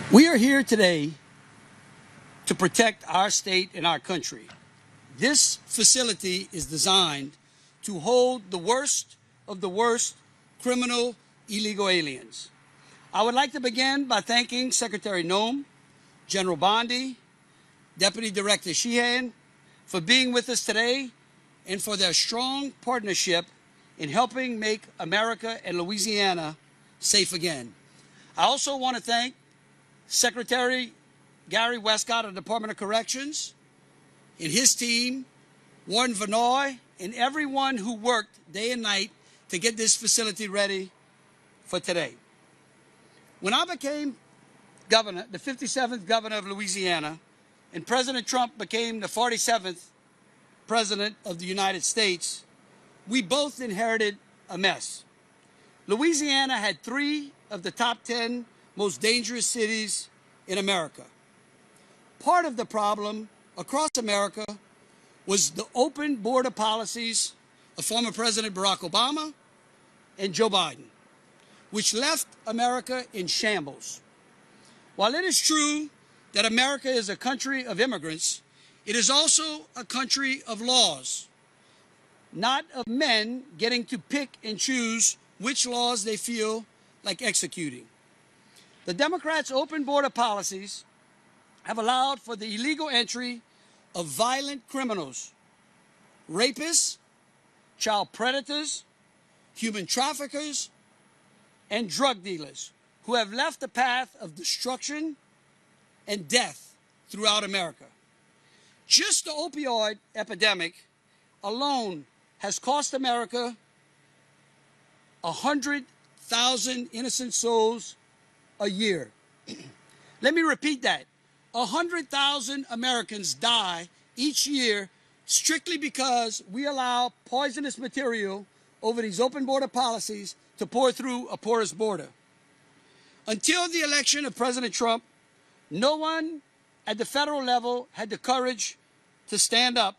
We are here today to protect our state and our country. This facility is designed to hold the worst of the worst criminal illegal aliens. I would like to begin by thanking Secretary Noem, General Bondi, Deputy Director Sheehan for being with us today and for their strong partnership in helping make America and Louisiana safe again. I also want to thank Secretary Gary Westcott of the Department of Corrections and his team, Warden Vanoy, and everyone who worked day and night to get this facility ready for today. When I became governor, the 57th governor of Louisiana, and President Trump became the 47th president of the United States, we both inherited a mess. Louisiana had 3 of the top 10 most dangerous cities in America. Part of the problem across America was the open border policies of former President Barack Obama and Joe Biden, which left America in shambles. While it is true that America is a country of immigrants, it is also a country of laws, not of men getting to pick and choose which laws they feel like executing. The Democrats' open border policies have allowed for the illegal entry of violent criminals, rapists, child predators, human traffickers, and drug dealers who have left a path of destruction and death throughout America. Just the opioid epidemic alone has cost America 100,000 innocent souls a year. Let me repeat that. 100,000 Americans die each year strictly because we allow poisonous material over these open border policies to pour through a porous border. Until the election of President Trump, no one at the federal level had the courage to stand up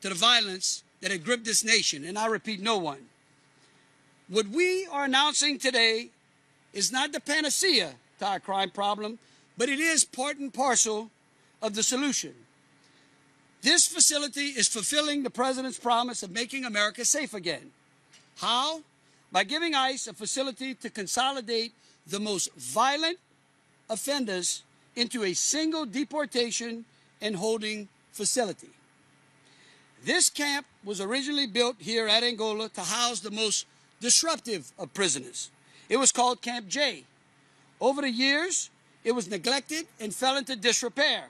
to the violence that had gripped this nation, and I repeat, no one. What we are announcing today is not the panacea to our crime problem, but it is part and parcel of the solution. This facility is fulfilling the president's promise of making America safe again. How? By giving ICE a facility to consolidate the most violent offenders into a single deportation and holding facility. This camp was originally built here at Angola to house the most disruptive of prisoners. It was called Camp J. Over the years, it was neglected and fell into disrepair.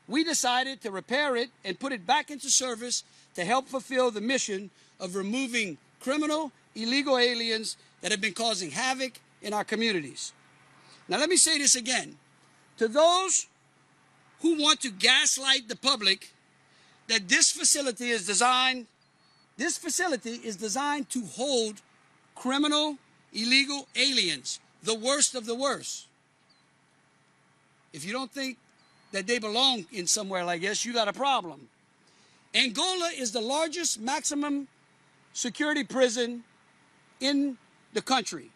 We decided to repair it and put it back into service to help fulfill the mission of removing criminal, illegal aliens that have been causing havoc in our communities. Now let me say this again. To those who want to gaslight the public that this facility is designed to hold criminal, illegal aliens, the worst of the worst. If you don't think that they belong in somewhere like this, you got a problem. Angola is the largest maximum security prison in the country,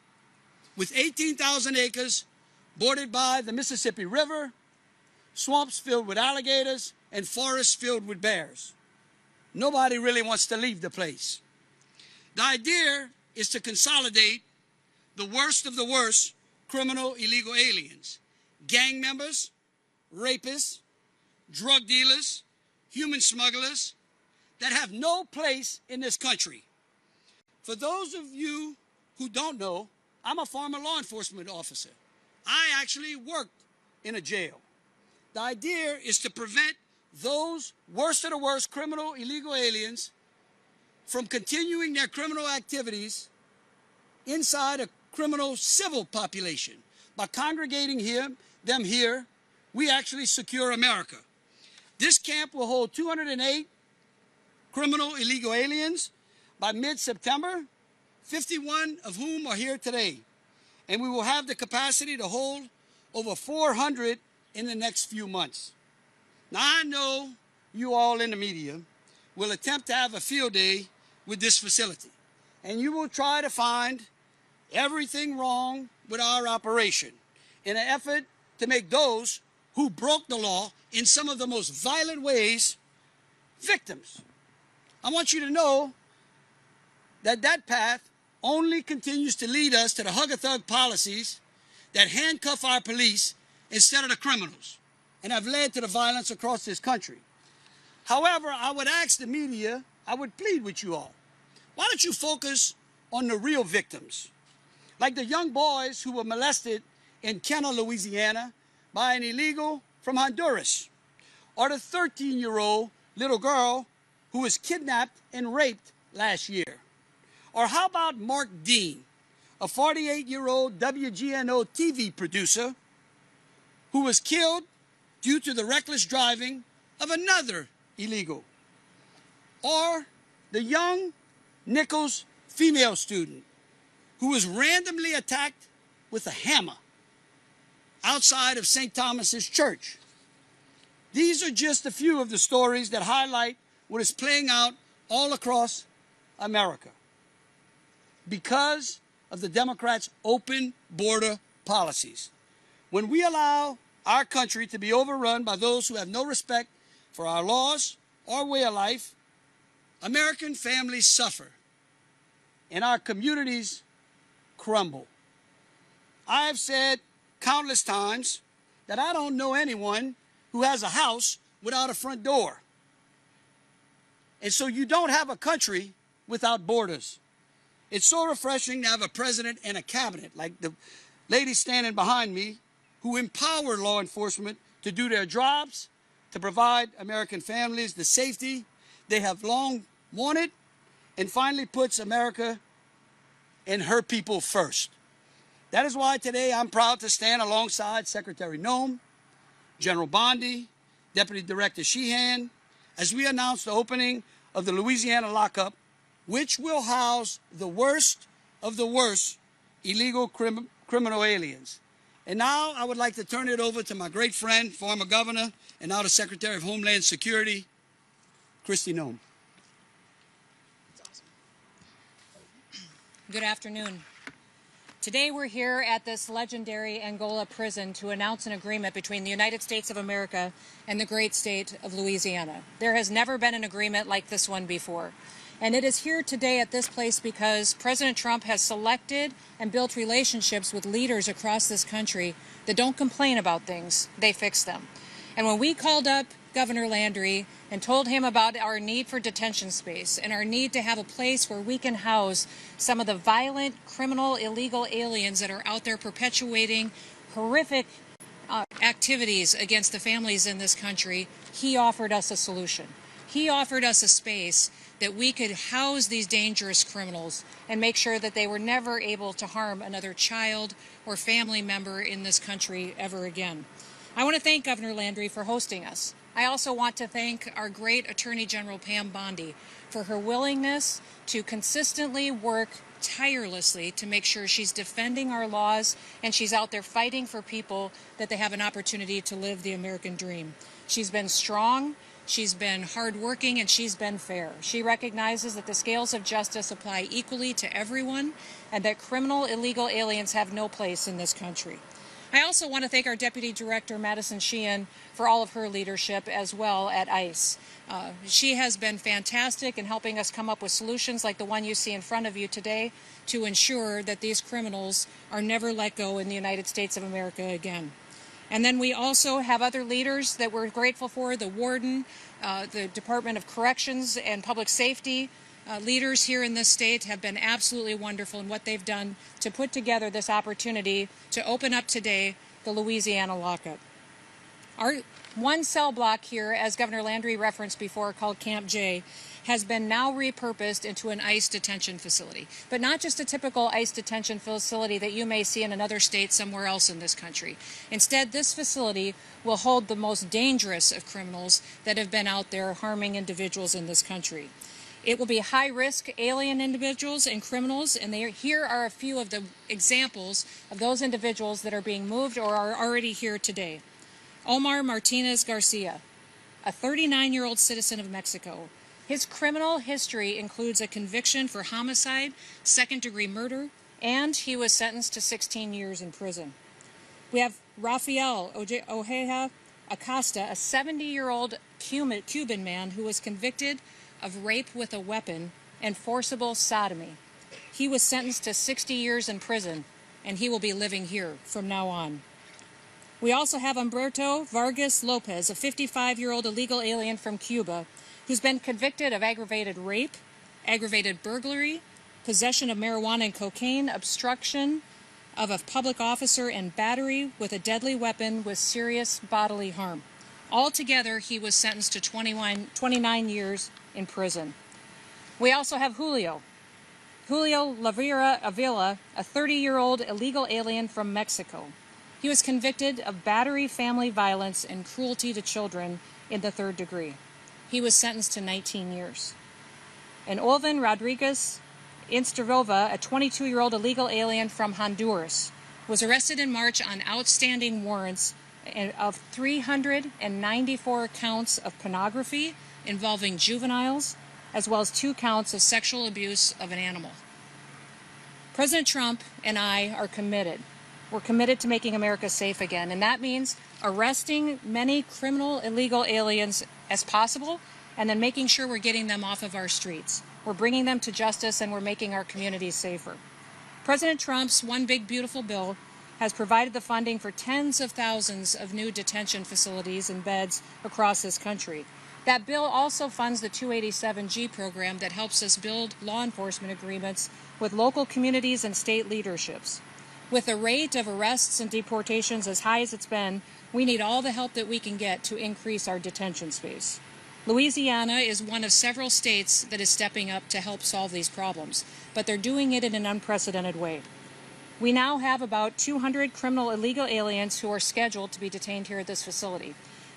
with 18,000 acres bordered by the Mississippi River, swamps filled with alligators, and forests filled with bears. Nobody really wants to leave the place. The idea is to consolidate the worst of the worst criminal illegal aliens, gang members, rapists, drug dealers, human smugglers that have no place in this country. For those of you who don't know, I'm a former law enforcement officer. I actually worked in a jail. The idea is to prevent those worst of the worst criminal illegal aliens from continuing their criminal activities inside a criminal civil population. By congregating them here, we actually secure America. This camp will hold 208 criminal illegal aliens by mid-September, 51 of whom are here today. And we will have the capacity to hold over 400 in the next few months. Now, I know you all in the media will attempt to have a field day with this facility, and you will try to find everything wrong with our operation in an effort to make those who broke the law in some of the most violent ways victims. I want you to know that that path only continues to lead us to the hug-a-thug policies that handcuff our police instead of the criminals and have led to the violence across this country. However, I would ask the media, I would plead with you all, why don't you focus on the real victims, like the young boys who were molested in Kenner, Louisiana by an illegal from Honduras, or the 13-year-old little girl who was kidnapped and raped last year. Or how about Mark Dean, a 48-year-old WGNO TV producer who was killed due to the reckless driving of another illegal. Or the young Nichols female student who was randomly attacked with a hammer outside of St. Thomas's Church. These are just a few of the stories that highlight what is playing out all across America because of the Democrats' open border policies. When we allow our country to be overrun by those who have no respect for our laws or way of life, American families suffer and our communities crumble. I have said countless times that I don't know anyone who has a house without a front door. And so you don't have a country without borders. It's so refreshing to have a president and a cabinet, like the lady standing behind me, who empower law enforcement to do their jobs, to provide American families the safety they have long wanted, and finally puts America and her people first. That is why today I'm proud to stand alongside Secretary Noem, General Bondi, Deputy Director Sheehan, as we announce the opening of the Louisiana lockup, which will house the worst of the worst illegal criminal aliens. And now I would like to turn it over to my great friend, former governor, and now the Secretary of Homeland Security, Kristi Noem. Good afternoon. Today we're here at this legendary Angola prison to announce an agreement between the United States of America and the great state of Louisiana. There has never been an agreement like this one before. And it is here today at this place because President Trump has selected and built relationships with leaders across this country that don't complain about things, they fix them. And when we called up Governor Landry and told him about our need for detention space and our need to have a place where we can house some of the violent, criminal, illegal aliens that are out there perpetuating horrific activities against the families in this country, he offered us a solution. He offered us a space that we could house these dangerous criminals and make sure that they were never able to harm another child or family member in this country ever again. I want to thank Governor Landry for hosting us. I also want to thank our great Attorney General Pam Bondi for her willingness to consistently work tirelessly to make sure she's defending our laws and she's out there fighting for people that they have an opportunity to live the American dream. She's been strong, she's been hardworking, and she's been fair. She recognizes that the scales of justice apply equally to everyone and that criminal illegal aliens have no place in this country. I also want to thank our Deputy Director, Madison Sheehan, for all of her leadership as well at ICE. She has been fantastic in helping us come up with solutions like the one you see in front of you today to ensure that these criminals are never let go in the United States of America again. And then we also have other leaders that we're grateful for, the warden, the Department of Corrections and Public Safety. Leaders here in this state have been absolutely wonderful in what they've done to put together this opportunity to open up today the Louisiana lockup. Our one cell block here, as Governor Landry referenced before, called Camp J, has been now repurposed into an ICE detention facility. But not just a typical ICE detention facility that you may see in another state somewhere else in this country. Instead, this facility will hold the most dangerous of criminals that have been out there harming individuals in this country. It will be high-risk alien individuals and criminals, and here are a few of the examples of those individuals that are being moved or are already here today. Omar Martinez Garcia, a 39-year-old citizen of Mexico. His criminal history includes a conviction for homicide, second-degree murder, and he was sentenced to 16 years in prison. We have Rafael Ojeda Acosta, a 70-year-old Cuban man who was convicted of rape with a weapon and forcible sodomy. He was sentenced to 60 years in prison, and he will be living here from now on. We also have Humberto Vargas Lopez, a 55-year-old illegal alien from Cuba, who's been convicted of aggravated rape, aggravated burglary, possession of marijuana and cocaine, obstruction of a public officer, and battery with a deadly weapon with serious bodily harm. Altogether, he was sentenced to 29 years in prison. We also have Julio Lavera Avila, a 30-year-old illegal alien from Mexico. He was convicted of battery, family violence, and cruelty to children in the 3rd degree. He was sentenced to 19 years. And Olvin Rodriguez Insterova, a 22-year-old illegal alien from Honduras, was arrested in March on outstanding warrants of 394 counts of pornography involving juveniles, as well as 2 counts of sexual abuse of an animal. President Trump and I are committed. We're committed to making America safe again, and that means arresting many criminal illegal aliens as possible and then making sure we're getting them off of our streets. We're bringing them to justice, and we're making our communities safer. President Trump's One Big Beautiful Bill has provided the funding for tens of thousands of new detention facilities and beds across this country. That bill also funds the 287G program that helps us build law enforcement agreements with local communities and state leaderships. With the rate of arrests and deportations as high as it's been, we need all the help that we can get to increase our detention space. Louisiana is one of several states that is stepping up to help solve these problems, but they're doing it in an unprecedented way. We now have about 200 criminal illegal aliens who are scheduled to be detained here at this facility.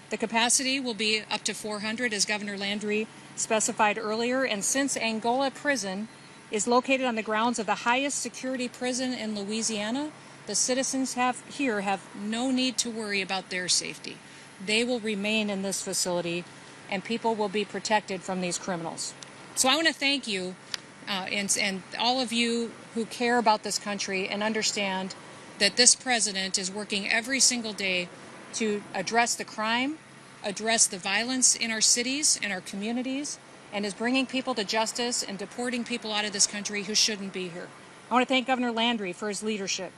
The capacity will be up to 400, as Governor Landry specified earlier, and since Angola Prison is located on the grounds of the highest security prison in Louisiana, the citizens here have no need to worry about their safety. They will remain in this facility, and people will be protected from these criminals. So I want to thank you and all of you who care about this country and understand that this president is working every single day to address the crime, address the violence in our cities and our communities, and is bringing people to justice and deporting people out of this country who shouldn't be here. I want to thank Governor Landry for his leadership.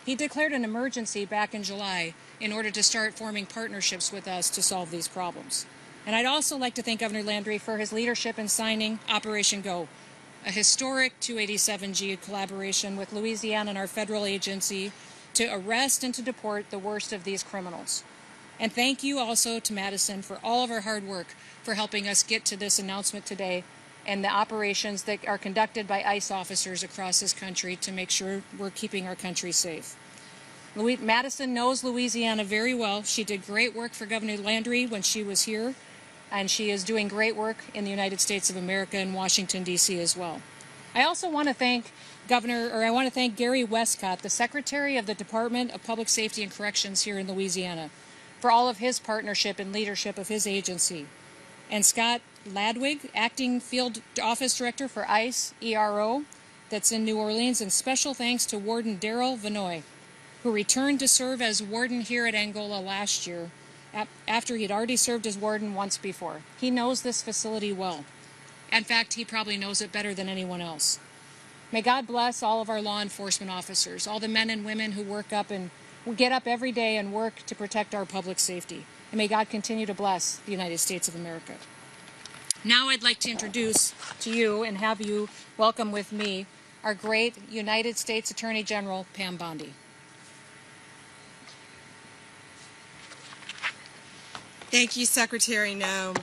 He declared an emergency back in July in order to start forming partnerships with us to solve these problems. And I'd also like to thank Governor Landry for his leadership in signing Operation Go, a historic 287G collaboration with Louisiana and our federal agency to arrest and to deport the worst of these criminals. And thank you also to Madison for all of her hard work for helping us get to this announcement today and the operations that are conducted by ICE officers across this country to make sure we're keeping our country safe. Madison knows Louisiana very well. She did great work for Governor Landry when she was here, and she is doing great work in the United States of America and Washington, D.C. as well. I also want to thank Gary Westcott, the Secretary of the Department of Public Safety and Corrections here in Louisiana, for all of his partnership and leadership of his agency, and Scott Ladwig, Acting Field Office Director for ICE ERO, that's in New Orleans, and special thanks to Warden Daryl Vanoy, who returned to serve as warden here at Angola last year, after he'd already served as warden once before. He knows this facility well. In fact, he probably knows it better than anyone else. May God bless all of our law enforcement officers, all the men and women who get up every day and work to protect our public safety. And may God continue to bless the United States of America. Now I'd like to introduce to you and have you welcome with me our great United States Attorney General, Pam Bondi. Thank you, Secretary Noem,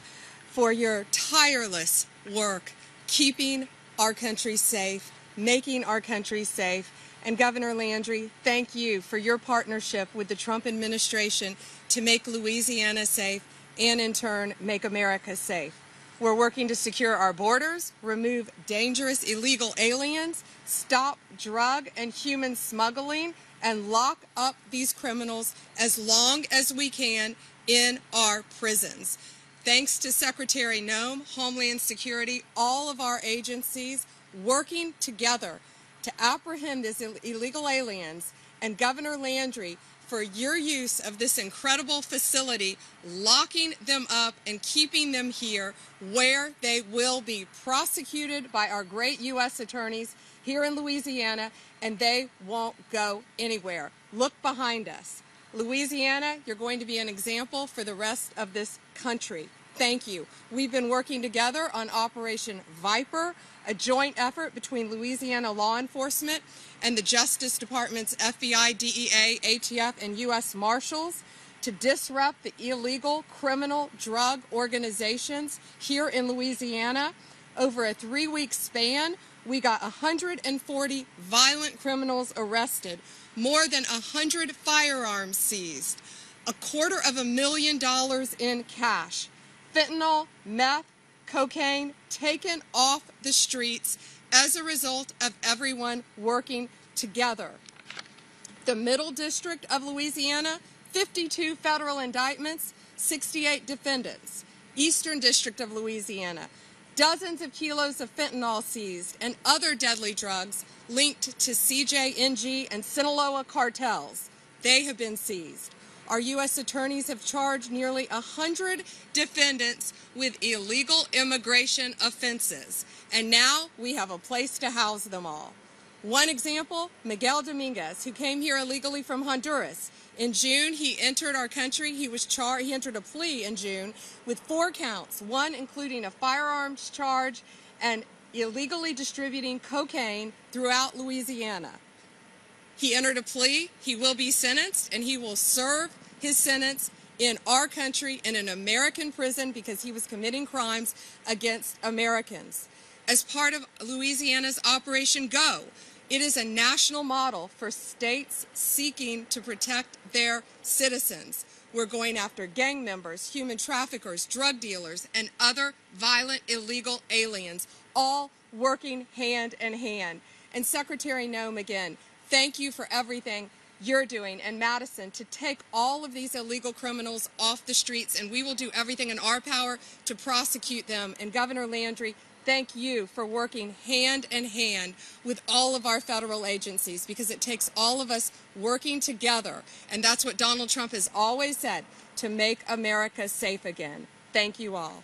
for your tireless work keeping our country safe, making our country safe. And Governor Landry, thank you for your partnership with the Trump administration to make Louisiana safe and, in turn, make America safe. We're working to secure our borders, remove dangerous illegal aliens, stop drug and human smuggling, and lock up these criminals as long as we can in our prisons. Thanks to Secretary Noem, Homeland Security, all of our agencies working together to apprehend these illegal aliens, and Governor Landry for your use of this incredible facility, locking them up and keeping them here where they will be prosecuted by our great U.S. attorneys here in Louisiana, and they won't go anywhere. Look behind us. Louisiana, you're going to be an example for the rest of this country. Thank you. We've been working together on Operation Viper, a joint effort between Louisiana law enforcement and the Justice Department's FBI, DEA, ATF, and U.S. Marshals to disrupt the illegal criminal drug organizations here in Louisiana. Over a 3-week span, we got 140 violent criminals arrested, more than 100 firearms seized, $250,000 in cash, fentanyl, meth, cocaine taken off the streets as a result of everyone working together. The Middle District of Louisiana, 52 federal indictments, 68 defendants. Eastern District of Louisiana, dozens of kilos of fentanyl seized and other deadly drugs linked to CJNG and Sinaloa cartels. They have been seized. Our U.S. attorneys have charged nearly 100 defendants with illegal immigration offenses, and now we have a place to house them all. One example, Miguel Dominguez, who came here illegally from Honduras. In June, he entered our country. He entered a plea in June with 4 counts, one including a firearms charge and illegally distributing cocaine throughout Louisiana. He entered a plea, he will be sentenced, and he will serve his sentence in our country in an American prison because he was committing crimes against Americans. As part of Louisiana's Operation Go, it is a national model for states seeking to protect their citizens. We're going after gang members, human traffickers, drug dealers, and other violent illegal aliens, all working hand in hand. And Secretary Noem, again, thank you for everything you're doing, and Madison, to take all of these illegal criminals off the streets, and we will do everything in our power to prosecute them. And Governor Landry, thank you for working hand in hand with all of our federal agencies, because it takes all of us working together, and that's what Donald Trump has always said, to make America safe again. Thank you all.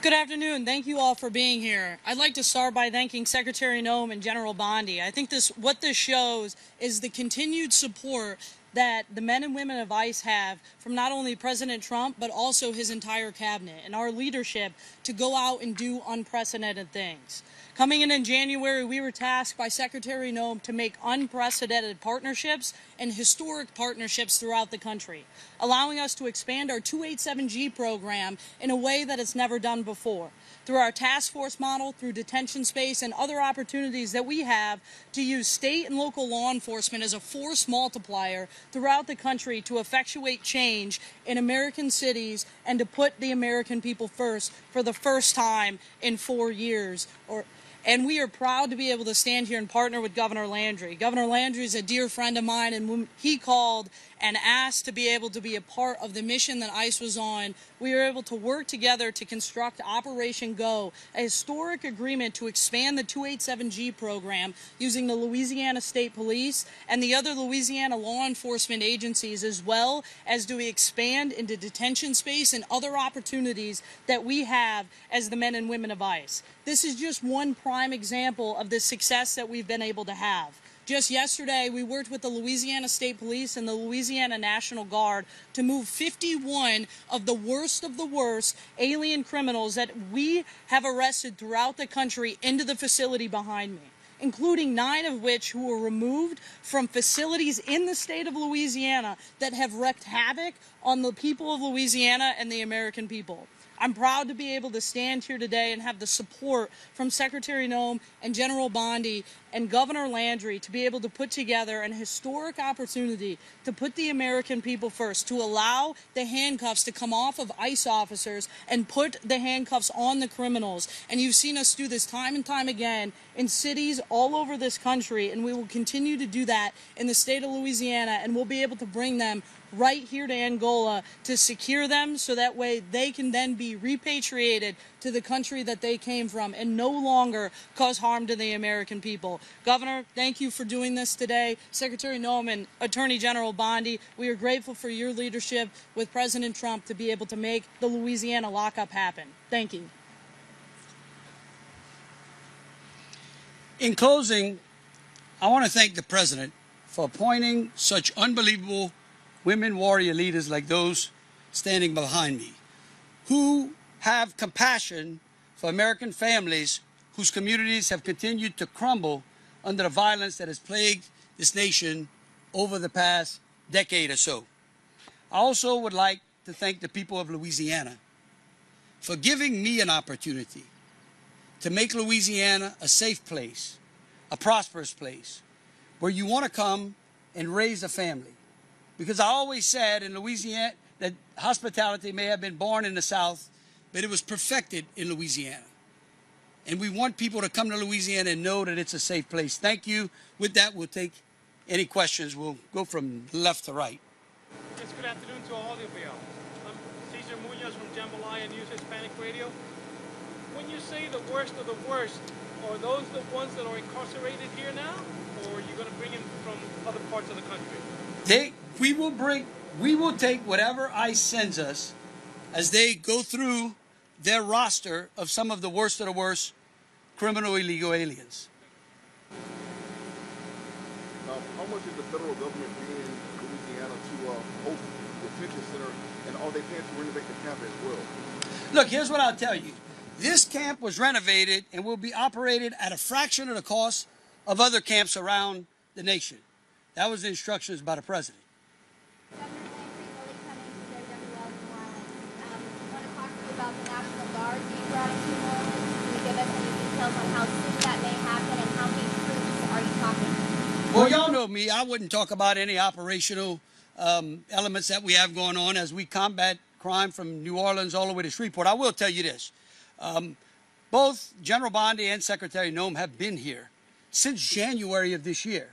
Good afternoon. Thank you all for being here. I'd like to start by thanking Secretary Noem and General Bondi. I think what this shows is the continued support that the men and women of ICE have from not only President Trump, but also his entire cabinet and our leadership to go out and do unprecedented things. Coming in January, we were tasked by Secretary Noem to make unprecedented partnerships and historic partnerships throughout the country, allowing us to expand our 287G program in a way that it's never done before. Through our task force model, through detention space, and other opportunities that we have to use state and local law enforcement as a force multiplier throughout the country to effectuate change in American cities and to put the American people first for the first time in 4 years. And we are proud to be able to stand here and partner with Governor Landry. Governor Landry is a dear friend of mine, and when he called and asked to be able to be a part of the mission that ICE was on, we were able to work together to construct Operation Go, a historic agreement to expand the 287G program using the Louisiana State Police and the other Louisiana law enforcement agencies, as well as do we expand into detention space and other opportunities that we have as the men and women of ICE. This is just one prime example of the success that we've been able to have. Just yesterday, we worked with the Louisiana State Police and the Louisiana National Guard to move 51 of the worst alien criminals that we have arrested throughout the country into the facility behind me, including 9 of which who were removed from facilities in the state of Louisiana that have wreaked havoc on the people of Louisiana and the American people. I'm proud to be able to stand here today and have the support from Secretary Noem and General Bondi and Governor Landry to be able to put together an historic opportunity to put the American people first, to allow the handcuffs to come off of ICE officers and put the handcuffs on the criminals. And you've seen us do this time and time again in cities all over this country, and we will continue to do that in the state of Louisiana, and we'll be able to bring them right here to Angola to secure them so that way they can then be repatriated to the country that they came from and no longer cause harm to the American people. Governor, thank you for doing this today. Secretary Noem and Attorney General Bondi, we are grateful for your leadership with President Trump to be able to make the Louisiana lockup happen. Thank you. In closing, I want to thank the President for appointing such unbelievable women warrior leaders like those standing behind me, who have compassion for American families whose communities have continued to crumble under the violence that has plagued this nation over the past decade or so. I also would like to thank the people of Louisiana for giving me an opportunity to make Louisiana a safe place, a prosperous place, where you want to come and raise a family. Because I always said in Louisiana that hospitality may have been born in the South, but it was perfected in Louisiana. And we want people to come to Louisiana and know that it's a safe place. Thank you. With that, we'll take any questions. We'll go from left to right. Yes, good afternoon to all of you. I'm Cesar Munoz from Jambalaya News Hispanic Radio. When you say the worst of the worst, are those the ones that are incarcerated here now, or are you going to bring in from other parts of the country? We will take whatever ICE sends us as they go through their roster of some of the worst criminal illegal aliens. How much is the federal government paying Louisiana to host the detention center, and are they paying to renovate the camp as well? Look, here's what I'll tell you. This camp was renovated and will be operated at a fraction of the cost of other camps around the nation. That was the instructions by the President. About the National Guard being brought into New Orleans. Can you give us any details on how soon that may happen and how many troops are you talking? Well, y'all know me. I wouldn't talk about any operational elements that we have going on as we combat crime from New Orleans all the way to Shreveport. I will tell you this. Both General Bondi and Secretary Noem have been here since January of this year.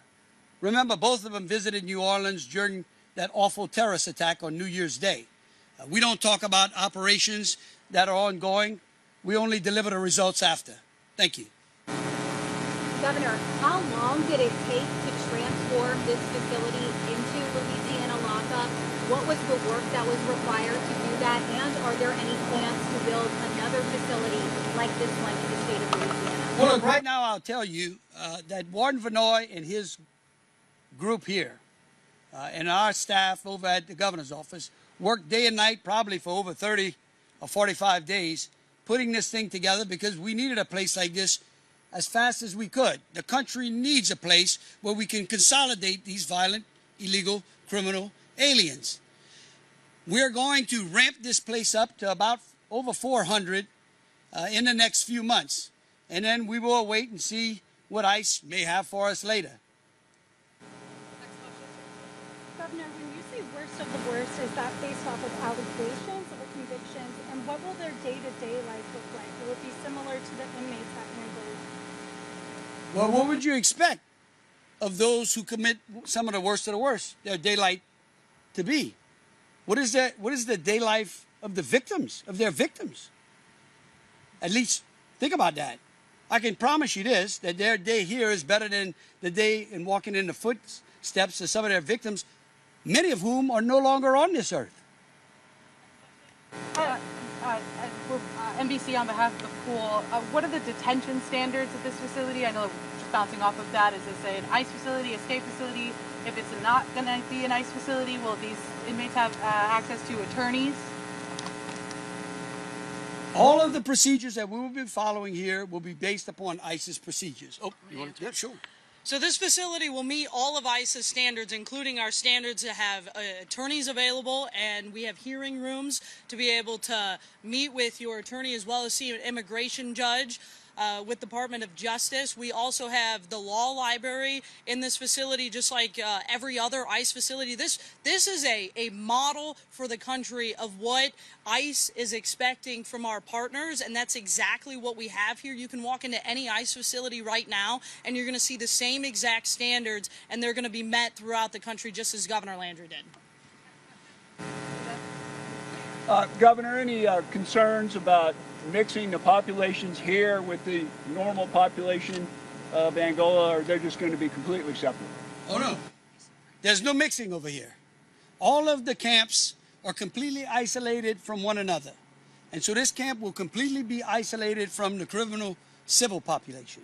Remember, both of them visited New Orleans during that awful terrorist attack on New Year's Day. We don't talk about operations that are ongoing. We only deliver the results after. Thank you. Governor, how long did it take to transform this facility into Louisiana lockup? What was the work that was required to do that? And are there any plans to build another facility like this one in the state of Louisiana? Well, look, right now I'll tell you that Warden Vanoy and his group here and our staff over at the governor's office worked day and night probably for over 30 or 45 days putting this thing together because we needed a place like this as fast as we could. The country needs a place where we can consolidate these violent, illegal, criminal aliens. We're going to ramp this place up to about over 400 in the next few months. And then we will wait and see what ICE may have for us later. Governor, when you say worst of the worst, is that based off of allegations or convictions? And what will their day-to-day life look like? Will it be similar to the inmates at Unveil? Well, what would you expect of those who commit some of the worst their daylight to be? What is the day life of the victims, of their victims? At least think about that. I can promise you this, that their day here is better than the day in walking in the footsteps of some of their victims, many of whom are no longer on this earth. NBC on behalf of the pool, what are the detention standards at this facility? I know just bouncing off of that, is this an ICE facility, a state facility? If it's not going to be an ICE facility, will these inmates have access to attorneys? All of the procedures that we will be following here will be based upon ICE's procedures. Oh, you want to? Yeah, sure. So this facility will meet all of ICE's standards, including our standards to have attorneys available, and we have hearing rooms to be able to meet with your attorney as well as see an immigration judge. With Department of Justice. We also have the law library in this facility, just like every other ICE facility. This is a model for the country of what ICE is expecting from our partners, and that's exactly what we have here. You can walk into any ICE facility right now, and you're going to see the same exact standards, and they're going to be met throughout the country, just as Governor Landry did. Governor, any concerns about mixing the populations here with the normal population of Angola, or they're just going to be completely separate? Oh, no. There's no mixing over here. All of the camps are completely isolated from one another. And so this camp will completely be isolated from the criminal civil population.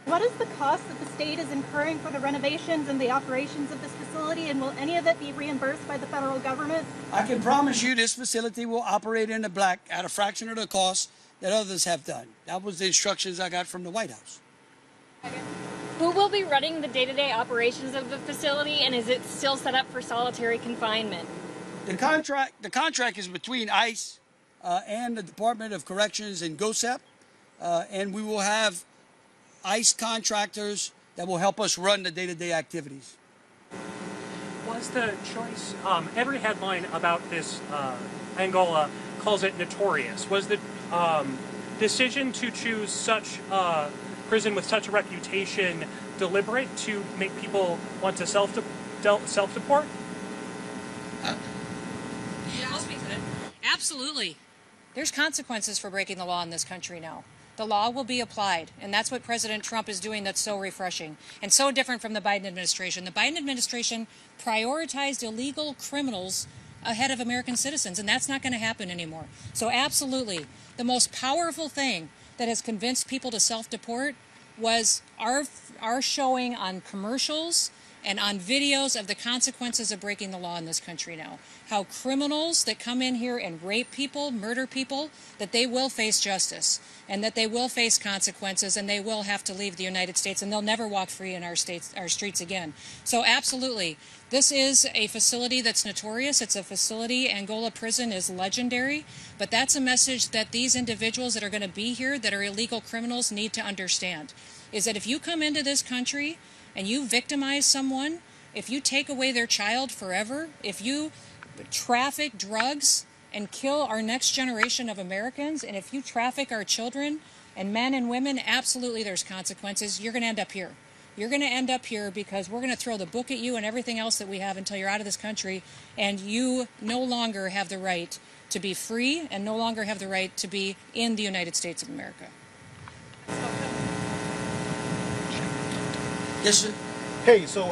What is the cost that the state is incurring for the renovations and the operations of this facility, and will any of it be reimbursed by the federal government? I can promise you this facility will operate in the black at a fraction of the cost that others have done. That was the instructions I got from the White House. Who will be running the day-to-day operations of the facility, and is it still set up for solitary confinement? The contract is between ICE and the Department of Corrections and GOSEP, and we will have ICE contractors that will help us run the day-to-day activities. Was the choice, every headline about this Angola calls it notorious. Was the decision to choose such a prison with such a reputation deliberate to make people want to self-deport? Yeah, I'll speak to that. Absolutely. There's consequences for breaking the law in this country now. The law will be applied, and that's what President Trump is doing that's so refreshing and so different from the Biden administration. The Biden administration prioritized illegal criminals ahead of American citizens, and that's not going to happen anymore. So absolutely, the most powerful thing that has convinced people to self-deport was our showing on commercials and on videos of the consequences of breaking the law in this country now. How criminals that come in here and rape people, murder people, that they will face justice and that they will face consequences and they will have to leave the United States and they'll never walk free in our streets again. So absolutely, this is a facility that's notorious. It's a facility. Angola prison is legendary, but that's a message that these individuals that are going to be here that are illegal criminals need to understand, is that if you come into this country and you victimize someone, if you take away their child forever, if you traffic drugs and kill our next generation of Americans, and if you traffic our children and men and women, absolutely there's consequences. You're going to end up here. You're going to end up here because we're going to throw the book at you and everything else that we have until you're out of this country, and you no longer have the right to be free and no longer have the right to be in the United States of America. Yes, sir. Hey, so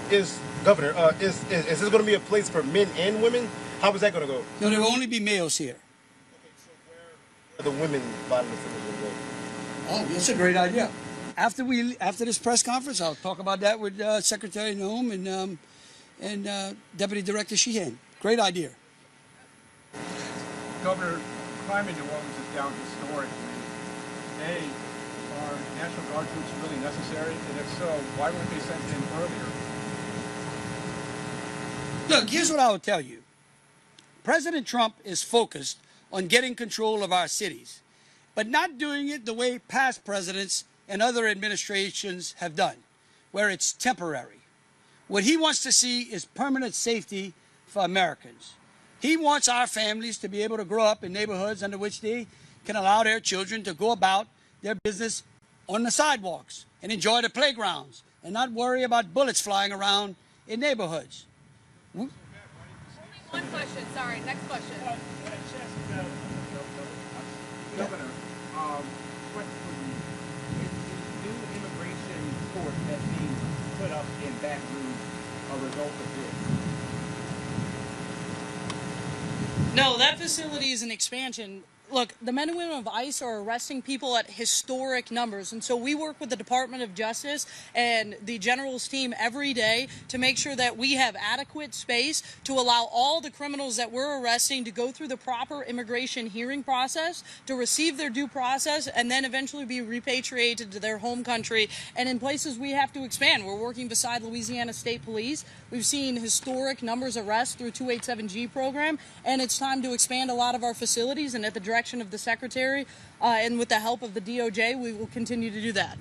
is Governor, is this going to be a place for men and women? How is that going to go? No, there will only be males here. Okay, so where are the women violence centers going to go? Oh, that's a great idea. After this press conference, I'll talk about that with Secretary Noem and Deputy Director Sheehan. Great idea. Governor, crime in New Orleans is down historically. A, are National Guard troops really necessary? And if so, why weren't they sent in earlier? Look, here's what I will tell you. President Trump is focused on getting control of our cities, but not doing it the way past presidents and other administrations have done, where it's temporary. What he wants to see is permanent safety for Americans. He wants our families to be able to grow up in neighborhoods under which they can allow their children to go about their business on the sidewalks and enjoy the playgrounds and not worry about bullets flying around in neighborhoods. Only one question. Sorry. Next question. Governor, question for you. Is the new immigration court that's being put up in Baton Rouge a result of this? No, that facility is an expansion. Look, the men and women of ICE are arresting people at historic numbers. And so we work with the Department of Justice and the General's team every day to make sure that we have adequate space to allow all the criminals that we're arresting to go through the proper immigration hearing process, to receive their due process, and then eventually be repatriated to their home country. And in places we have to expand. We're working beside Louisiana State Police. We've seen historic numbers of arrests through 287G program, and it's time to expand a lot of our facilities, and at the direction of the Secretary and with the help of the DOJ, we will continue to do that.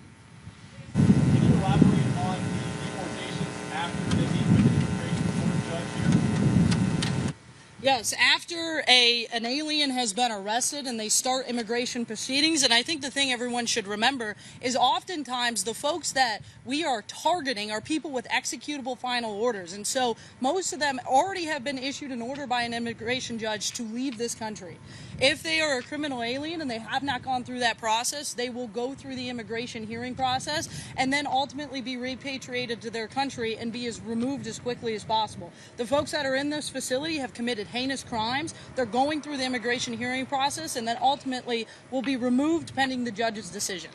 Can you elaborate on the deportations after they meet with the immigration court judge here? Yes, after an alien has been arrested and they start immigration proceedings, and I think the thing everyone should remember is oftentimes the folks that we are targeting are people with executable final orders, and so most of them already have been issued an order by an immigration judge to leave this country. If they are a criminal alien and they have not gone through that process, they will go through the immigration hearing process and then ultimately be repatriated to their country and be removed as quickly as possible. The folks that are in this facility have committed heinous crimes. They're going through the immigration hearing process and then ultimately will be removed pending the judge's decision.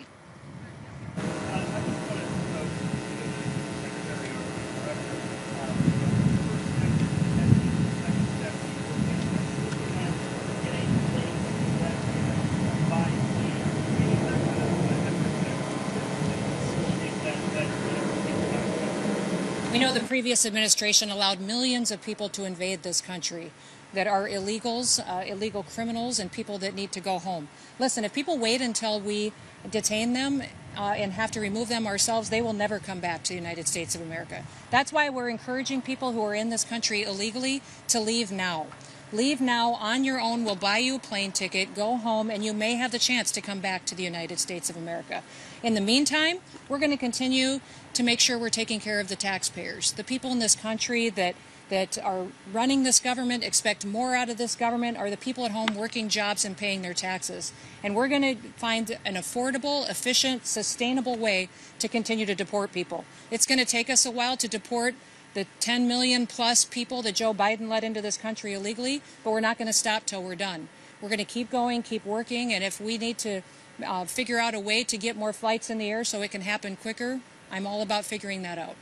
We know the previous administration allowed millions of people to invade this country that are illegals, illegal criminals, and people that need to go home. Listen, if people wait until we detain them and have to remove them ourselves, they will never come back to the United States of America. That's why we're encouraging people who are in this country illegally to leave now. Leave now on your own. We'll buy you a plane ticket, go home, and you may have the chance to come back to the United States of America. In the meantime, we're going to continue to make sure we're taking care of the taxpayers. The people in this country that are running this government, expect more out of this government, are the people at home working jobs and paying their taxes. And we're going to find an affordable, efficient, sustainable way to continue to deport people. It's going to take us a while to deport the 10 million plus people that Joe Biden let into this country illegally, but we're not going to stop till we're done. We're going to keep going, keep working, and if we need to figure out a way to get more flights in the air so it can happen quicker, I'm all about figuring that out.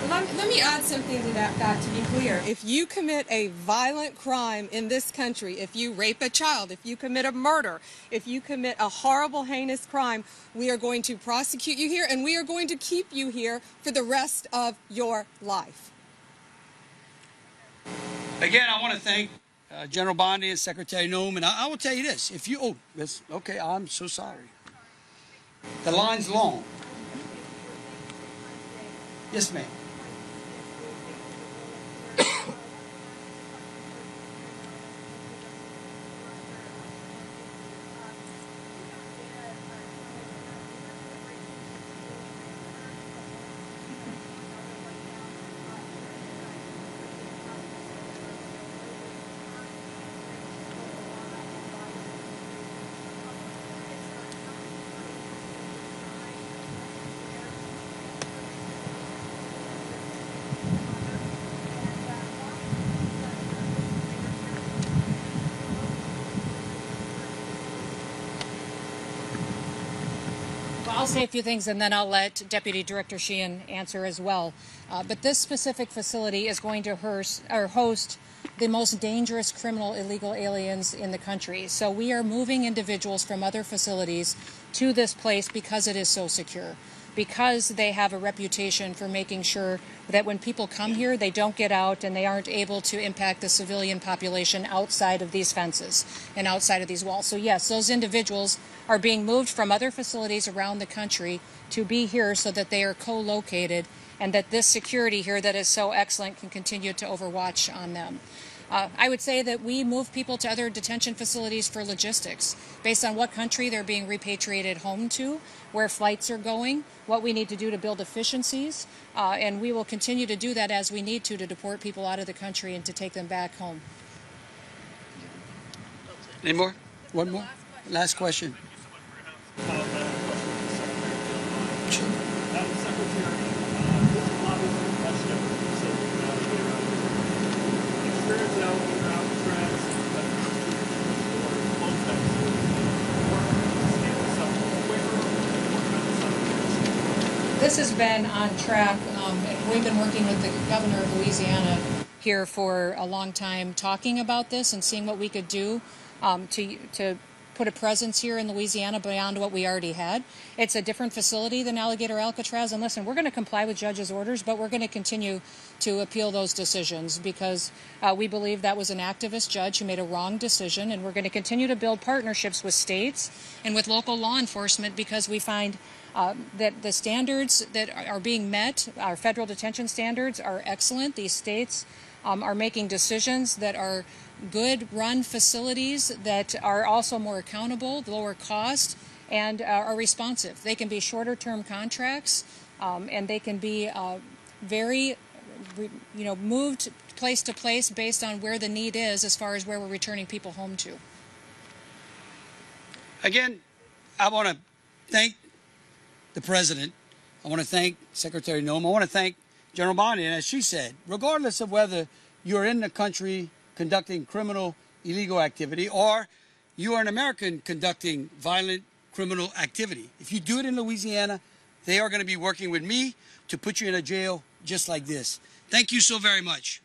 Let me add something to that to be clear. If you commit a violent crime in this country, if you rape a child, if you commit a murder, if you commit a horrible, heinous crime, we are going to prosecute you here, and we are going to keep you here for the rest of your life. Again, I want to thank General Bondi and Secretary Noem, and I will tell you this. If you, okay, I'm so sorry. The line's long. Yes, ma'am. I'll say a few things and then I'll let Deputy Director Sheehan answer as well. But this specific facility is going to host the most dangerous criminal illegal aliens in the country. So we are moving individuals from other facilities to this place because it is so secure, because they have a reputation for making sure that when people come here, they don't get out and they aren't able to impact the civilian population outside of these fences and outside of these walls. So yes, those individuals are being moved from other facilities around the country to be here so that they are co-located and that this security here that is so excellent can continue to overwatch on them. I would say that we move people to other detention facilities for logistics, based on what country they're being repatriated home to, where flights are going, what we need to do to build efficiencies, and we will continue to do that as we need to deport people out of the country and to take them back home. Any more? One more? Last question. This has been on track. We've been working with the governor of Louisiana here for a long time, talking about this and seeing what we could do to put a presence here in Louisiana beyond what we already had. It's a different facility than Alligator Alcatraz. And listen, we're going to comply with judges' orders, but we're going to continue to appeal those decisions because we believe that was an activist judge who made a wrong decision. And we're going to continue to build partnerships with states and with local law enforcement because we find that the standards that are being met, our federal detention standards, are excellent. These states are making decisions that are good run facilities that are also more accountable, lower cost, and are responsive. They can be shorter term contracts and they can be very, moved place to place based on where the need is as far as where we're returning people home to. Again, I want to thank the President. I want to thank Secretary Noem. I want to thank General Bondi. And as she said, regardless of whether you're in the country conducting criminal, illegal activity, or you are an American conducting violent criminal activity, if you do it in Louisiana, they are going to be working with me to put you in a jail just like this. Thank you so very much.